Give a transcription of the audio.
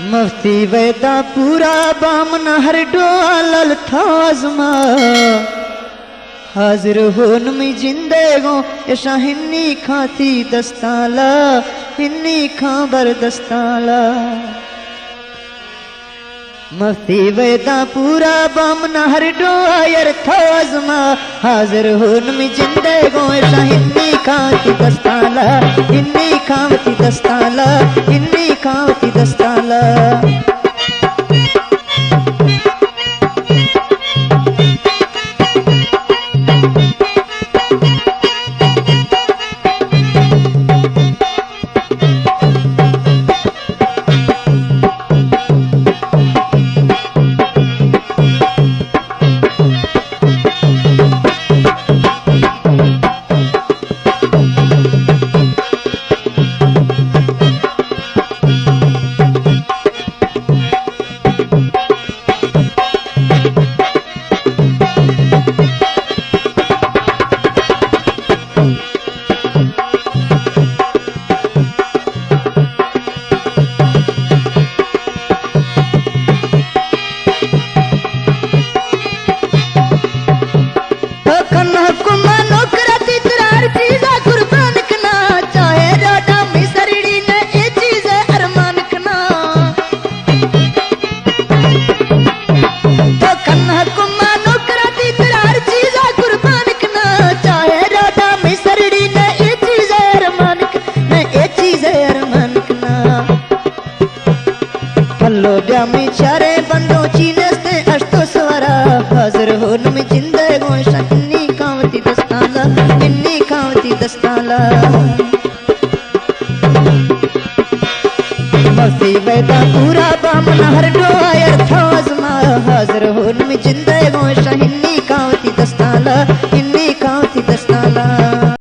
मफ्ती वेदा पूरा बामन हर डोल थाजमा हाजिर हो नमी जिंदेगो ऐसा हिन्नी खाती दस्ताला हिन्नी खां बरदस्ताला मफ्ती वेदा पूरा बामन हर डोल थाजमा हाजिर हो नमी जिंदेगो ऐसा हिन्नी खाती दस्ताला हिन्नी खाती दस्ताला हिन्नी खाती दस्ताला में चारे बंदो चीनस्ते अष्टो सवारा हाजिर हो नमी जिंदगो हिन्नी खावती दस्ताला हिन्नी खावती दस्ताला मफ्ती वेदा पूरा बामन हर डोयर थाजमा हाजिर हो नमी जिंदगो हिन्नी